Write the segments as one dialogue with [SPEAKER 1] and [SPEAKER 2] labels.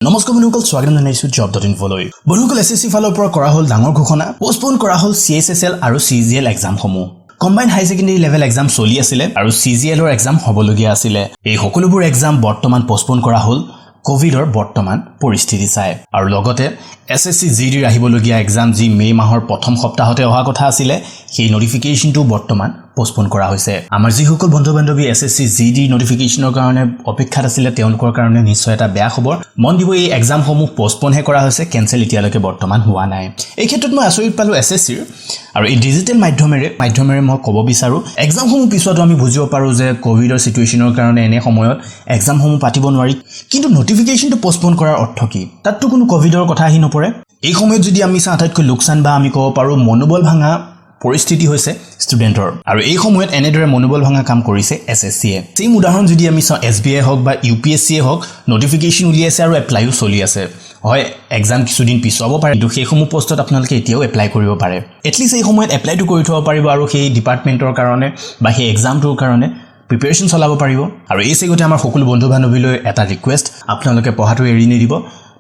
[SPEAKER 1] নমস্কাৰ বন্ধুসকল স্বাগতম জনাইছো job.info লৈ বন্ধুসকল এসএসসি ফালৰ পৰা কৰা হল ডাঙৰ ঘোষণা পোষ্টপোন কৰা হল CSSL আৰু CGL এক্সাম সমূহ কম্বাইন হাই সেকেন্ডাৰী লেভেল এক্সাম চলি আছিল আৰু CGL ৰ এক্সাম হবলগীয়া আছিল এই সকলোবোৰ এক্সাম বৰ্তমান পোষ্টপোন কৰা হল কোভিডৰ বৰ্তমান পৰিস্থিতি চাই আৰু লগতে SSC GD আহিবলগীয়া এক্সাম যি মে মাহৰ প্ৰথম সপ্তাহতে অহা কথা আছিল সেই নটিফিকেশনটো বৰ্তমান পোষ্টপোন কৰা হৈছে আমাৰ যি সকল বন্ধু-বান্ধৱী SSC GD নটিফিকেশনৰ কাৰণে অপেক্ষাত আছিল তেওঁলোকৰ কাৰণে নিশ্চয় এটা বেয়া খবৰ মন দিব এই এক্সাম সমূহ পোষ্টপোন হে কৰা হৈছে কেনসেল এতিয়ালৈকে বৰ্তমান হোৱা নাই এই ক্ষেত্ৰত মই আচৰিত পালো SSC আৰু এই ডিজিটেল মাধ্যমেৰে মই ক'ব বিচাৰো এক্সাম সমূহ পিছতো আমি বুজিব পাৰো যে কোভিডৰ সিচুৱেচনৰ কাৰণে এনে সময়ত এক্সাম সমূহ পাতিব নোৱাৰি কিন্তু নটিফিকেশনটো পোষ্টপোন কৰাৰ অৰ্থ কি তাতটো কোনো কোভিডৰ কথা আহি নপৰে এই সময়ত যদি আমি আটাইতকৈ লোকসান বা আমি ক'ব পাৰো মনোবল ভাঙা পৰিস্থিতি হৈছে ষ্টুডেন্টৰ আৰু এই সময়ত এনেদৰে মনোবল ভাঙা কাম কৰিছে SSC এ সেম উদাহৰণ যদি আমি SBI হওক বা UPSC হওক নটিফিকেশন উলিয়াইছে আৰু এপ্লাইও চলি আছে হয় এক্সাম কিছুদিন পিছাব পাৰে কিন্তু সেই সমূহ পোষ্টত আপোনালোকে এতিয়াও এপ্লাই কৰিব পাৰে এটলিষ্ট এই সময়ত এপ্লাইটো কৰি থব পাৰিব আৰু সেই ডিপাৰ্টমেন্টৰ কাৰণে বা সেই এক্সামটোৰ কাৰণে প্ৰিপাৰেচন চলাব পাৰিব আৰু এই সেগতে আমাৰ সকলো বন্ধু-বান্ধৱীলৈ এটা ৰিকুৱেষ্ট আপোনালোকে পঢ়াটো এৰি নিদিব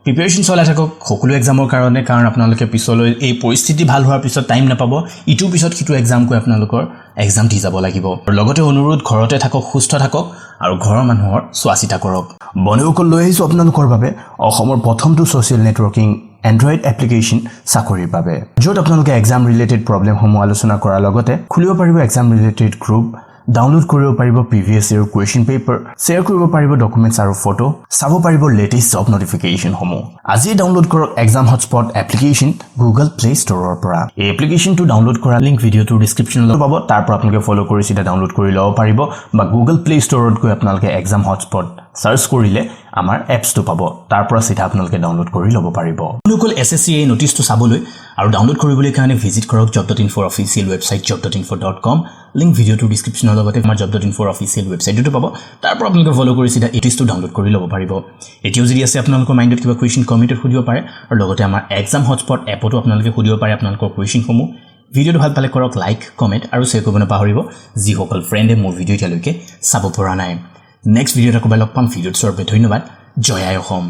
[SPEAKER 1] প্ৰিপাৰেচন চলাই থাকক সকলো এক্সামৰ কাৰণে কাৰণ আপোনালোকে পিছলৈ এই পৰিস্থিতি ভাল হোৱাৰ পিছত টাইম নাপাব ইটো পিছত কিটো এক্সাম কৈ আপোনালোকৰ এক্সাম দি যাব লাগিব আৰু লগতে অনুৰোধ ঘৰতে থাকক সুস্থ থাকক আৰু ঘৰৰ মানুহৰ চোৱাচিতা কৰক বন্ধুসকল লৈ আহিছো আপোনালোকৰ বাবে অসমৰ প্ৰথমটো সোশ্যাল নেটৱৰ্কিং এন্ড্ৰইড এপ্লিকেশন চাকৰিৰ বাবে য'ত আপোনালোকে এক্সাম ৰিলেটেড প্ৰবলেম সমূহ আলোচনা কৰাৰ লগতে খুলিব পাৰিব এক্সাম ৰিলেটেড গ্ৰুপ ডাউনলোড কৰিব পাৰিব previous year question paper share কৰিব পাৰিব ডকুমেন্টছ আৰু ফটো চাব পাৰিব লেটেষ্ট জব নটিফিকেশন সমূহ আজি ডাউনলোড কৰক exam hotspot application Google play ষ্টৰৰ পৰা এই এপ্লিকেশনটো ডাউনলোড কৰা লিংক ভিডিওটোৰ ডেসক্ৰিপচনত পাব তাৰ পৰা আপোনালোকে ফলো কৰি সিধা ডাউনলোড কৰি লব পাৰিব বা গুগল প্লে ষ্টৰত গৈ আপোনালোকে এক্সাম হটস্পট সাৰ্চ কৰিলে আমাৰ এপছটো পাব তাৰ পৰা সিধা আপোনালোকে ডাউনলোড কৰি ল'ব পাৰিব লোকাল SSC এই নটিচটো চাবলৈ আৰু ডাউনলোড কৰিবলৈ কাৰণে ভিজিট কৰক job.info official website job.info.com link ভিডিওটোৰ ডেসক্ৰিপচনৰ লগতে আমাৰ job.info অফিচিয়েল ৱেবছাইটটো পাব তাৰ পৰা আপোনালোকে ফলো কৰি সিধা এটিছটো ডাউনলোড কৰি ল'ব পাৰিব এতিয়াও যদি আছে আপোনালোকৰ মাইণ্ডত কিবা কোৱেশ্চন কমেন্টত সুধিব পাৰে আৰু লগতে আমাৰ এক্সাম হটস্পট এপটো আপোনালোকে সুধিব পাৰে আপোনালোকৰ কোৱেশ্চন সমূহ ভিডিওটো ভাল পালে কৰক লাইক কমেন্ট আৰু শেয়াৰ কৰিব নাপাহৰিব যি সকল ফ্ৰেণ্ডে মোৰ ভিডিও এতিয়ালৈকে চাব পৰা নাই নেক্সট ভিডিওত আকৌ লগ পাম ভিডিওৰ বাবে ধন্যবাদ জয় আই অসম